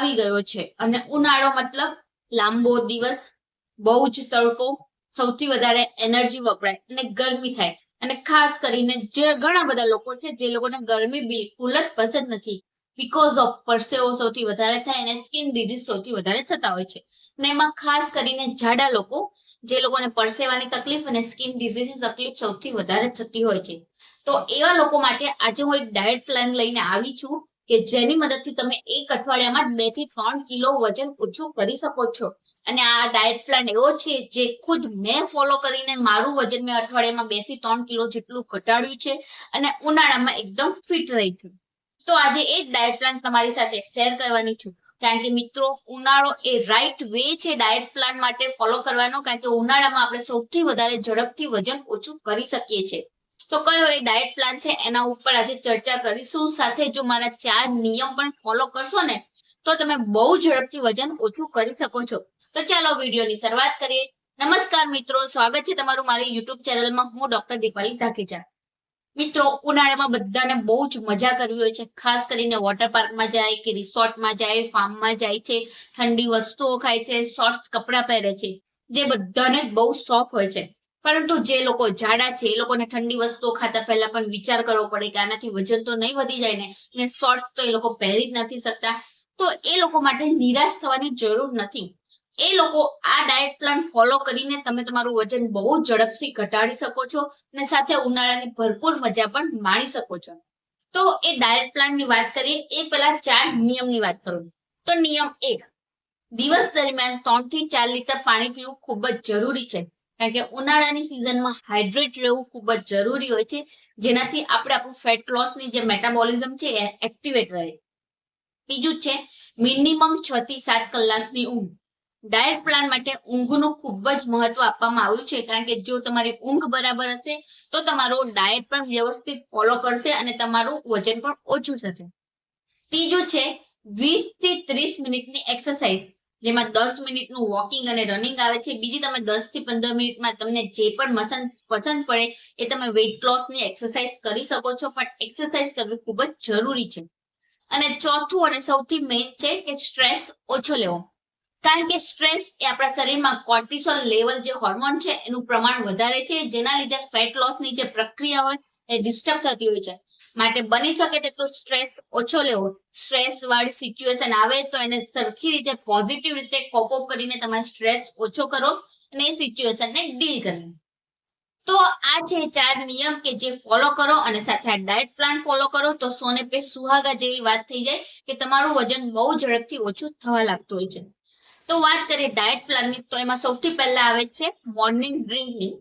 આવી ગયો છે અને ઉનાળો મતલબ લાંબો દિવસ, બહુ જ તડકો, સૌથી વધારે એનર્જી વપરાય અને ગરમી થાય. અને ખાસ કરીને જે ઘણા બધા લોકો છે જે લોકોને ગરમી બિલકુલ જ પસંદ નથી, બીકોઝ ઓફ પરસેવો સૌથી વધારે થાય અને સ્કિન ડિઝીઝ સૌથી વધારે થતા હોય છે. અને એમાં ખાસ કરીને જાડા લોકો, જે લોકોને પરસેવાની તકલીફ અને સ્કિન ડિઝીઝની તકલીફ સૌથી વધારે થતી હોય છે. તો એવા લોકો માટે આજે હું એક ડાયટ પ્લાન લઈને આવી છું કે જેની મદદથી તમે એક અઠવાડિયામાં 2 થી 3 કિલો વજન ઓછું કરી શકો છો. અને આ ડાયટ પ્લાન એવો છે જે ખુદ મેં ફોલો કરીને મારું વજન મેં અઠવાડિયામાં 2 થી 3 કિલો જેટલું ઘટાડ્યું છે અને ઉનાળામાં એકદમ ફિટ રહી છું. તો આજે એ જ ડાયટ પ્લાન તમારી સાથે શેર કરવાની છું. કારણ કે મિત્રો, ઉનાળો એ રાઈટ વે છે ડાયટ પ્લાન માટે ફોલો કરવાનો, કારણ કે ઉનાળામાં આપણે સૌથી વધારે ઝડપથી વજન ઓછું કરી શકીએ છીએ. તો કયો એ ડાયટ પ્લાન છે એના ઉપર આજે ચર્ચા કરીશું. સાથે જો મારા 4 નિયમ પણ ફોલો કરશો ને તો તમે બહુ ઝડપથી વજન ઓછું કરી શકો છો. તો ચાલો વિડીયોની શરૂઆત કરીએ. નમસ્કાર મિત્રો, સ્વાગત છે તમારું મારી યુટ્યુબ ચેનલમાં. હું ડોક્ટર દીપાલી ધાકેચા. મિત્રો, ઉનાળામાં બધાને બહુ જ મજા કરવી હોય છે. ખાસ કરીને વોટર પાર્કમાં જાય કે રિસોર્ટમાં જાય, ફાર્મમાં જાય છે, ઠંડી વસ્તુઓ ખાય છે, શોર્ટ્સ કપડાં પહેરે છે, જે બધાને બહુ શોખ હોય છે. પરંતુ જે લોકો જાડા છે એ લોકોને ઠંડી વસ્તુઓ ખાતા પહેલા પણ વિચાર કરવો પડે કે આનાથી વજન તો નહીં વધી જાય ને શોર્ટ્સ તો એ લોકો પહેરી જ નથી શકતા. તો એ લોકો માટે નિરાશ થવાની જરૂર નથી. એ લોકો આ ડાયટ પ્લાન ફોલો કરીને તમે તમારું વજન બહુ ઝડપથી ઘટાડી શકો છો અને સાથે ઉનાળાની ભરપૂર મજા પણ માણી શકો છો. તો એ ડાયટ પ્લાનની વાત કરીએ એ પહેલા 4 નિયમની વાત કરું. તો નિયમ 1, દિવસ દરમિયાન 3 થી 4 લીટર પાણી પીવું ખૂબ જ જરૂરી છે. કારણ કે ઉનાળાની સિઝનમાં હાઇડ્રેટ રહેવું ખૂબ જ જરૂરી હોય છે, જેનાથી આપણે આપણું ફેટ લોસની જે મેટાબોલિઝમ છે એ એક્ટિવેટ રહે. બીજું છે મિનિમમ 6 થી 7 કલાકની ઊંઘ. ડાયટ પ્લાન માટે ઊંઘનું ખૂબ જ મહત્વ આપવામાં આવ્યું છે, કારણ કે જો તમારી ઊંઘ બરાબર હશે તો તમારો ડાયટ પણ વ્યવસ્થિત ફોલો કરશે અને તમારું વજન પણ ઓછું થશે. ત્રીજું છે 20 થી 30 મિનિટની એક્સરસાઇઝ, જેમાં 10 મિનિટનું વોકિંગ અને રનિંગ આવે છે. બીજી તમે 10 થી 15 મિનિટમાં તમને જે પણ પસંદ પડે એ તમે વેઇટ લોસની એક્સરસાઇઝ કરી શકો છો, પણ એક્સરસાઇઝ કરવી ખૂબ જ જરૂરી છે. અને ચોથું અને સૌથી મેઇન છે કે સ્ટ્રેસ ઓછો લેવો. કારણ કે સ્ટ્રેસ એ આપણા શરીરમાં કોર્ટિસોલ લેવલ જે હોર્મોન છે એનું પ્રમાણ વધારે છે, જેના લીધે ફેટ લોસની જે પ્રક્રિયા હોય એ ડિસ્ટર્બ થતી હોય છે. માટે બની શકે તેટલું સ્ટ્રેસ ઓછો લેવો. સ્ટ્રેસ વાળી સિચ્યુએશન આવે તો એને સરખી રીતે પોઝિટિવ રીતે કોપ અપ કરીને તમારે સ્ટ્રેસ ઓછો કરો અને એ સિચ્યુએશનને ડીલ કરવી. તો આ છે 4 નિયમ કે જે ફોલો કરો અને સાથે આ ડાયટ પ્લાન ફોલો કરો તો સોને પે સુહાગા જેવી વાત થઈ જાય કે તમારું વજન બહુ ઝડપથી ઓછું થવા લાગતું હોય છે. તો વાત કરીએ ડાયટ પ્લાનની, તો એમાં સૌથી પહેલા આવે છે મોર્નિંગ ડ્રિંકની,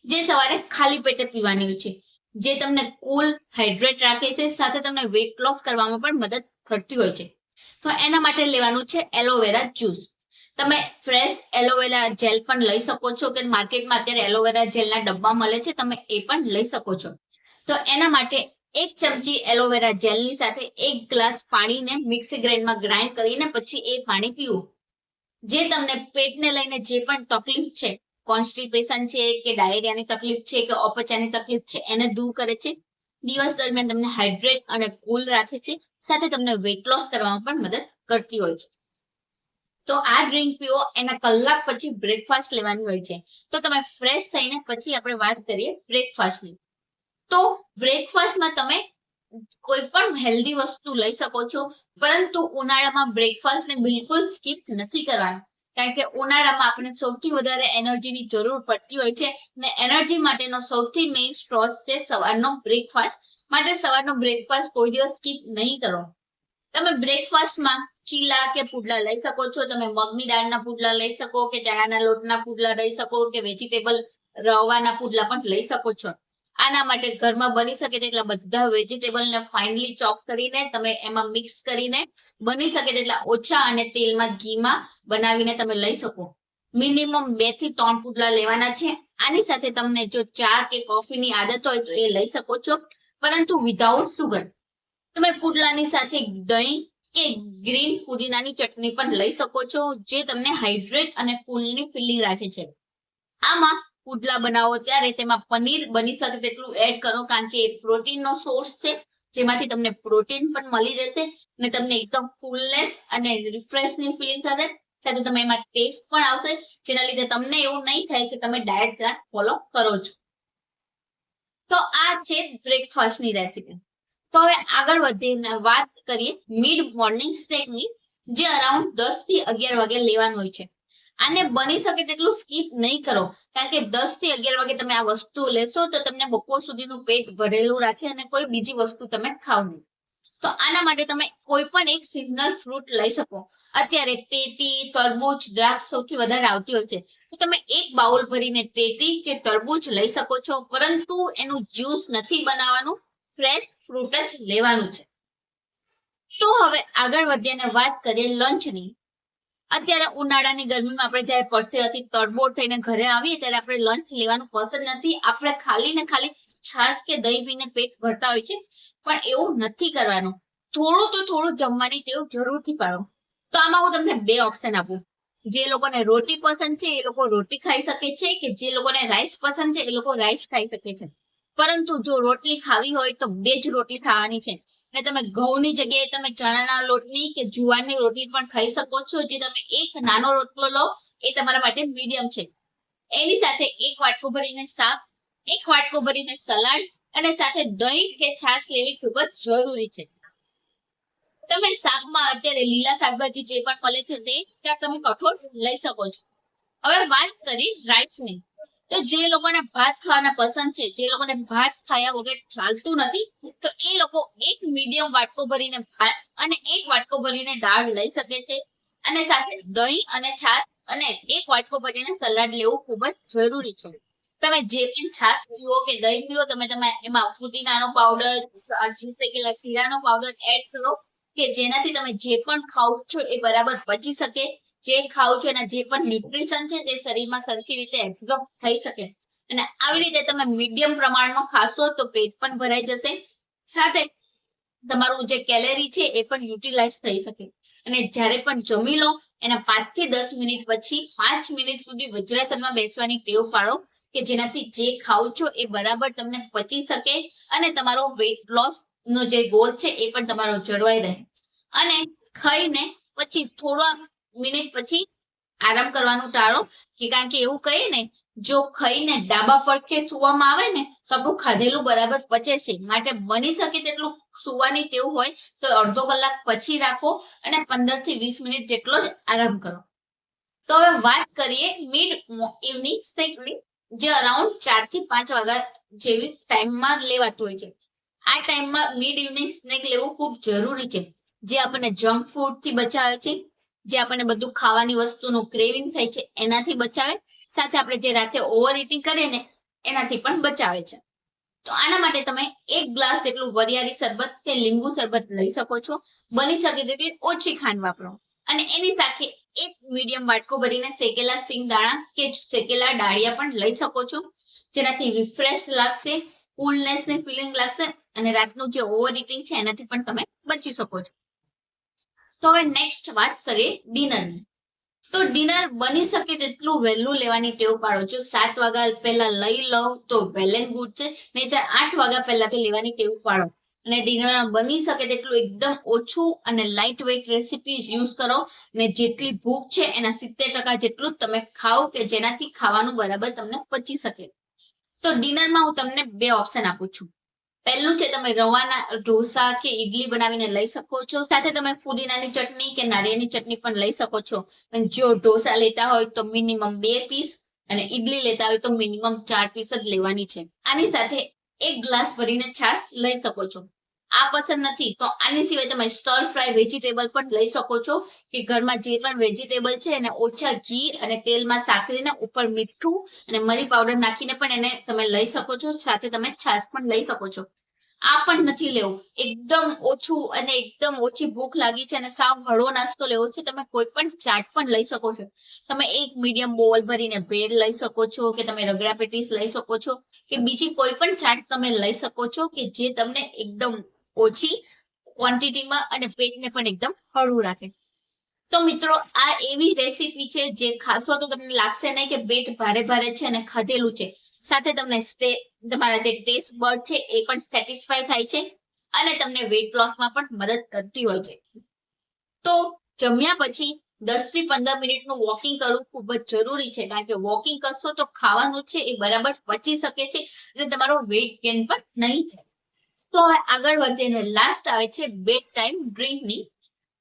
જે સવારે ખાલી પેટે પીવાની હોય છે, જે તમને કુલ હાઇડ્રેટ રાખે છે, સાથે તમને વેઇટ લોસ કરવામાં પણ મદદ કરતી હોય છે. તો એના માટે લેવાનું છે એલોવેરા જ્યુસ. તમે ફ્રેશ એલોવેરા જેલ પણ લઈ શકો છો, કે માર્કેટમાં અત્યારે એલોવેરા જેલના ડબ્બા મળે છે, તમે એ પણ લઈ શકો છો. તો એના માટે 1 ચમચી એલોવેરા જેલની સાથે 1 ગ્લાસ પાણીને મિક્સી ગ્રાઇન્ડરમાં ગ્રાઇન્ડ કરીને પછી એ પાણી પીવું. જે તમને પેટને લઈને જે પણ તકલીફ છે, કોન્સ્ટિપેશન છે કે ડાયરિયાની તકલીફ છે કે અપચાની તકલીફ છે, એને દૂર કરે છે. દિવસ દરમિયાન તમને હાઇડ્રેટ અને કુલ રાખે છે, સાથે તમને વેઇટ લોસ કરવામાં પણ મદદ કરતી હોય છે. તો આ ડ્રિંક પીવો, એના કલાક પછી બ્રેકફાસ્ટ લેવાની હોય છે. તો તમે ફ્રેશ થઈને પછી આપણે વાત કરીએ બ્રેકફાસ્ટની. તો બ્રેકફાસ્ટમાં તમે કોઈ પણ હેલ્ધી વસ્તુ લઈ શકો છો, પરંતુ ઉનાળામાં બ્રેકફાસ્ટને બિલકુલ સ્કીપ નથી કરવાનું. કારણ કે ઉનાળામાં આપણે સૌથી વધારે એનર્જીની જરૂર પડતી હોય છે અને એનર્જી માટેનો સૌથી મેઇન સ્ત્રોત છે સવારનો બ્રેકફાસ્ટ. માટે સવારનો બ્રેકફાસ્ટ કોઈ દિવસ સ્કીપ નહીં કરો. તમે બ્રેકફાસ્ટમાં ચીલા કે પુડલા લઈ શકો છો. તમે મગની દાળના પુડલા લઈ શકો, કે ચણાના લોટના પુડલા લઈ શકો, કે વેજીટેબલ રવાના પુડલા પણ લઈ શકો છો. આના માટે ઘરમાં બની શકે તેટલા બધા વેજીટેબલને ફાઇનલી ચોપ કરીને તમે એમાં મિક્સ કરીને બની શકે તેટલા ઓછા અને તેલમાં ઘીમાં બનાવીને તમે લઈ શકો. મિનિમમ 2 થી 3 પુડલા લેવાના છે. આની સાથે તમને જો ચા કે કોફીની આદત હોય તો એ લઈ શકો છો, પરંતુ વિધાઉટ સુગર. તમે પુડલાની સાથે દહીં કે ગ્રીન ફુદીનાની ચટણી પણ લઈ શકો છો, જે તમને હાઇડ્રેટ અને કુલની ફીલિંગ રાખે છે. આમાં પુડલા બનાવો ત્યારે તેમાં પનીર બની શકે તેટલું એડ કરો, કારણ કે એ પ્રોટીનનો સોર્સ છે જેમાંથી તમને પ્રોટીન પણ મળી જશે અને તમને એકદમ ફૂલનેસ અને રિફ્રેશની ફિલિંગ થશે, સાથે તમે એમાં ટેસ્ટ પણ આવશે, જેના લીધે તમને એવું નહીં થાય કે તમે ડાયટ પ્લાન ફોલો કરો છો. તો આ છે બ્રેકફાસ્ટની રેસીપી. તો હવે આગળ વધીને વાત કરીએ મિડ મોર્નિંગ સ્નેકની, જે અરાઉન્ડ 10 થી 11 વાગે લેવાનું હોય છે. આને બની શકે તેટલું સ્કીપ નહીં કરો, કારણ કે 10 થી 11 વાગે તમે આ વસ્તુ લેશો તો તમને બપોર સુધીનું પેટ ભરેલું રાખે અને કોઈ બીજી વસ્તુ તમે ખાવ નહીં. તો આના માટે તમે કોઈ પણ એક સિઝનલ ફ્રૂટ લઈ શકો. અત્યારે ટેટી, તરબૂચ, દ્રાક્ષ સૌથી વધારે આવતી હોય છે, તો તમે એક બાઉલ ભરીને ટેટી કે તરબૂચ લઈ શકો છો, પરંતુ એનું જ્યુસ નથી બનાવવાનું, ફ્રેશ ફ્રૂટ જ લેવાનું છે. તો હવે આગળ વધીએ અને વાત કરીએ લંચની. અત્યારે ઉનાળાની ગરમીમાં આપણે જયારે પરસેવાથી તરબોળ થઈને ઘરે આવીએ ત્યારે આપણે લંચ લેવાનું પસંદ નથી. આપણે ખાલી ને ખાલી છાશ કે દહીં પીને પેટ ભરતા હોય છે, પણ એવું નથી કરવાનું. થોડું તો થોડું જમવાની ટેવ જરૂરથી પાડો. તો આમાં હું તમને 2 ઓપ્શન આપું. જે લોકોને રોટી પસંદ છે એ લોકો રોટી ખાઈ શકે છે, કે જે લોકોને રાઈસ પસંદ છે એ લોકો રાઈસ ખાઈ શકે છે. પરંતુ જો રોટલી ખાવી હોય તો 2 જ રોટલી ખાવાની છે. અને તમે ઘઉંની જગ્યાએ તમે ચણાના લોટની કે જુવારની રોટલી પણ ખાઈ શકો છો. જે તમે એક નાનો રોટલો લો એ તમારા માટે મીડિયમ છે. એની સાથે 1 વાટકો ભરીને શાક, 1 વાટકો ભરીને સલાડ અને સાથે દહીં કે છાશ લેવી ખૂબ જ જરૂરી છે. તમે શાકમાં અત્યારે લીલા શાકભાજી જે પણ મળે છે તે ત્યાં તમે કઠોળ લઈ શકો છો. હવે વાત કરી રાઈસની. તો જે લોકોને ભાત ખાવાના પસંદ છે, જે લોકોને ભાત ખાયા વગર ચાલતું નથી, તો એ લોકો 1 મીડિયમ વાટકો ભરીને ભાત અને 1 વાટકો ભરીને દાળ લઈ શકે છે, અને સાથે દહીં અને છાશ અને 1 વાટકો ભરીને સલાડ લેવું ખૂબ જ જરૂરી છે. તમે જે પણ છાશ પીવો કે દહીં પીવો, તમે એમાં ફુદીનાનો પાવડર, શેકેલા જીરાનો પાવડર એડ કરો, કે જેનાથી તમે જે પણ ખાવ છો એ બરાબર પચી શકે. જે ખાવ છો એના જે પણ ન્યુટ્રિશન છે તે શરીરમાં સરખી રીતે એબ્ઝોર્બ થઈ શકે. અને આવી રીતે તમે મીડિયમ પ્રમાણમાં ખાશો તો પેટ પણ ભરાઈ જશે, સાથે તમારું જે કેલેરી છે એ પણ યુટિલાઇઝ થઈ શકે. અને જ્યારે પણ જમી લો એના 5 થી 10 મિનિટ પછી 5 મિનિટ સુધી વજ્રાસનમાં બેસવાની ટેવ પાડો, કે જેનાથી જે ખાવ છો એ બરાબર તમને પચી શકે અને તમારો વેઇટ લોસ નો જે ગોલ છે એ પણ તમારો જળવાઈ રહે. અને ખાઈને પછી થોડા મિનિટ પછી આરામ કરવાનું ટાળો, કે કારણ કે એવું કહીએ ને, જો ખાઈને ડાબા પડખે સુવામાં આવે ને તો આપણું ખાધેલું બરાબર પચે છે. માટે બની શકે તેટલું સુવાની ટેવ હોય તો અડધો કલાક પછી રાખો અને 15 થી 20 મિનિટ જેટલો જ આરામ કરો. તો હવે વાત કરીએ મિડ ઇવનિંગ સ્નેકની, જે અરાઉન્ડ 4 થી 5 વાગ્યા જેવી ટાઈમમાં લેવાતું હોય છે. આ ટાઈમમાં મિડ ઇવનિંગ સ્નેક લેવું ખૂબ જરૂરી છે, જે આપણને જંક ફૂડ થી બચાવે છે, જે આપણને બધું ખાવાની વસ્તુનું ક્રેવિંગ થાય છે એનાથી બચાવે, સાથે આપણે જે રાતે ઓવર ઇટિંગ કરીએ ને એનાથી પણ બચાવે છે. તો આના માટે તમે 1 ગ્લાસ જેટલું વરિયાળી શરબત કે લીંબુ શરબત લઈ શકો છો. બની શકે તેટલી ઓછી ખાંડ વાપરો અને એની સાથે 1 મીડિયમ વાટકો ભરીને શેકેલા સિંગદાણા કે શેકેલા ડાળિયા પણ લઈ શકો છો, જેનાથી રિફ્રેશ લાગશે, કુલનેસ ની ફિલિંગ લાગશે અને રાતનું જે ઓવર ઇટિંગ છે એનાથી પણ તમે બચી શકો છો. તો હવે નેક્સ્ટ વાત કરીએ ડિનરની. તો ડિનર બની શકે તેટલું વહેલું લેવાની ટેવ પાડો. જો 7 વાગ્યા પહેલા લઈ લો તો વેલ એન્ડ ગુડ છે, નહીં તો 8 વાગ્યા પહેલા તો લેવાની ટેવ પાડો. અને ડિનરમાં બની શકે તેટલું એકદમ ઓછું અને લાઇટ વેઇટ રેસીપી યુઝ કરો, અને જેટલી ભૂખ છે એના 70% જેટલું જ તમે ખાઓ, કે જેનાથી ખાવાનું બરાબર તમને પચી શકે. તો ડિનરમાં હું તમને 2 ઓપ્શન આપું છું. પહેલું છે, તમે રવાના ઢોસા કે ઈડલી બનાવીને લઈ શકો છો, સાથે તમે ફુદીનાની ચટણી કે નારિયેળની ચટણી પણ લઈ શકો છો. જો ઢોસા લેતા હોય તો મિનિમમ 2 પીસ અને ઈડલી લેતા હોય તો મિનિમમ 4 પીસ જ લેવાની છે. આની સાથે 1 ગ્લાસ ભરીને છાશ લઈ શકો છો. આ પસંદ નથી તો આની સિવાય તમે સ્ટર ફ્રાય વેજીટેબલ પણ લઈ શકો છો, કે ઘરમાં જે પણ વેજીટેબલ છે એને ઓછા ઘી અને તેલમાં સાકરીને ઉપર મીઠું અને મરી પાવડર નાખીને પણ એને તમે લઈ શકો છો. સાથે તમે છાશ પણ લઈ શકો છો. આ પણ નથી લેવું, એકદમ ઓછું અને એકદમ ઓછી ભૂખ લાગી છે અને સાવ હળવો નાસ્તો લેવો છે, તમે કોઈ પણ ચાટ પણ લઈ શકો છો. તમે 1 મીડિયમ બોલ ભરીને બ્રેડ લઈ શકો છો, કે તમે રગડા પેટીસ લઈ શકો છો, કે બીજી કોઈ પણ ચાટ તમે લઈ શકો છો, કે જે તમને એકદમ ઓછી ક્વોન્ટિટીમાં અને પેટને પણ એકદમ હળવું રાખે. તો મિત્રો, આ એવી રેસીપી છે જે ખાશો તો તમને લાગશે નહીં કે પેટ ભારે ભારે છે અને ખાધેલું છે, સાથે તમને તમારા જે ટેસ્ટ બર્ડ છે એ પણ સેટિસ્ફાય થાય છે. અને તમને વેઇટ લોસમાં પણ મદદ કરતી હોય છે. તો જમ્યા પછી 10 થી 15 મિનિટનું વોકિંગ કરવું ખૂબ જ જરૂરી છે, કારણ કે વોકિંગ કરશો તો ખાવાનું છે એ બરાબર પચી શકે છે એટલે તમારો વેઇટ ગેઇન પણ નહીં થાય. તો હવે આગળ વધીને લાસ્ટ આવે છે બેડ ટાઈમ ડ્રિંકની.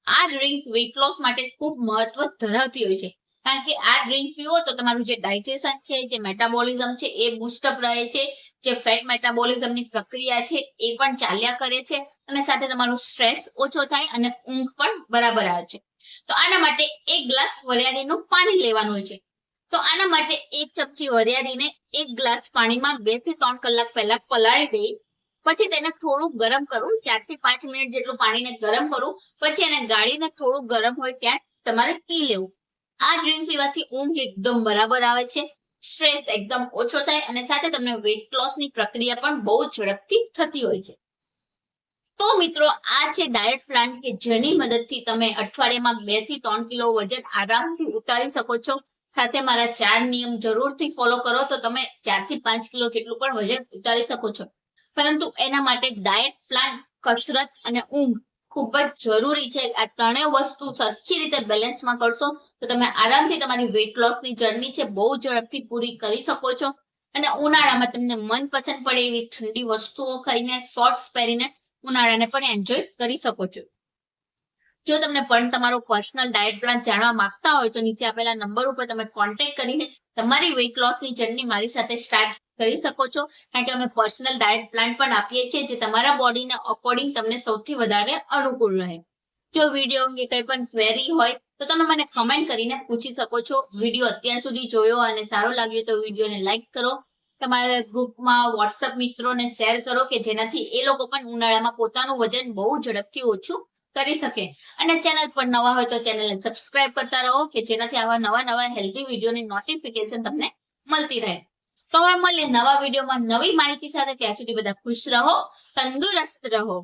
આ ડ્રિંક વેઇટ લોસ માટે ખૂબ મહત્વ ધરાવતી હોય છે, કારણ કે આ ડ્રિંક પીવો તો તમારું જે ડાયજેશન છે, જે મેટાબોલિઝમ છે એ બૂસ્ટઅપ રહે છે, જે ફેટ મેટાબોલિઝમની પ્રક્રિયા છે એ પણ ચાલ્યા કરે છે, અને સાથે તમારું સ્ટ્રેસ ઓછો થાય અને ઊંઘ પણ બરાબર આવે છે. તો આના માટે 1 ગ્લાસ વરિયાળીનું પાણી લેવાનું હોય છે. તો આના માટે 1 ચમચી વરિયાળીને 1 ગ્લાસ પાણીમાં 2 થી 3 કલાક પહેલા પલાળી દઈ, પછી તેને થોડું ગરમ કરું, 4 થી 5 મિનિટ જેટલું પાણીને ગરમ કરું, પછી એને ગાળીને થોડું ગરમ હોય ત્યાં તમારે પી લેવું. આ ડ્રિંક પીવાથી ઊંઘ એકદમ બરાબર આવે છે, સ્ટ્રેસ એકદમ ઓછો થાય અને સાથે તમને વેઇટ લોસની પ્રક્રિયા પણ બહુ ઝડપથી થતી હોય છે. તો મિત્રો, આ છે ડાયટ પ્લાન કે જેની મદદથી તમે અઠવાડિયામાં 2 થી 3 કિલો વજન આરામથી ઉતારી શકો છો. સાથે મારા 4 નિયમ જરૂરથી ફોલો કરો તો તમે 4 થી 5 કિલો જેટલું પણ વજન ઉતારી શકો છો. પરંતુ એના માટે ડાયટ પ્લાન, કસરત અને ઊંઘ ખૂબ જ જરૂરી છે. આ ત્રણેય વસ્તુ સરખી રીતે બેલેન્સમાં કરશો તો તમે આરામથી તમારી વેઇટ લોસની જર્ની છે બહુ ઝડપથી પૂરી કરી શકો છો. અને ઉનાળામાં તમને મનપસંદ પડે એવી ઠંડી વસ્તુઓ ખાઈને, શોર્ટ્સ પહેરીને ઉનાળાને પણ એન્જોય કરી શકો છો. જો તમને પણ તમારો પર્સનલ ડાયટ પ્લાન જાણવા માંગતા હોય તો નીચે આપેલા નંબર ઉપર તમે કોન્ટેક્ટ કરીને તમારી વેઇટ લોસની જર્ની મારી સાથે સ્ટાર્ટ કરી શકો છો, કારણ કે અમે પર્સનલ ડાયટ પ્લાન પણ આપીએ છીએ જે તમારા બોડીને અકોર્ડિંગ તમને સૌથી વધારે અનુકૂળ રહે. જો વિડીયો અંગે કંઈ પણ ક્વેરી હોય તો તમે મને કમેન્ટ કરીને પૂછી શકો છો. વિડીયો અત્યાર સુધી જોયો અને સારો લાગ્યો તો વિડીયોને લાઈક કરો, તમારા ગ્રુપમાં વોટ્સઅપ મિત્રોને શેર કરો કે જેનાથી એ લોકો પણ ઉનાળામાં પોતાનું વજન બહુ ઝડપથી ઓછું કરી શકે. અને ચેનલ પર નવા હોય તો ચેનલને સબસ્ક્રાઇબ કરતા રહો કે જેનાથી આવા નવા હેલ્ધી વિડીયોની નોટિફિકેશન તમને મળતી રહે. તો હવે મળીએ નવા વિડીયોમાં નવી માહિતી સાથે. ત્યાં સુધી બધા ખુશ રહો, તંદુરસ્ત રહો.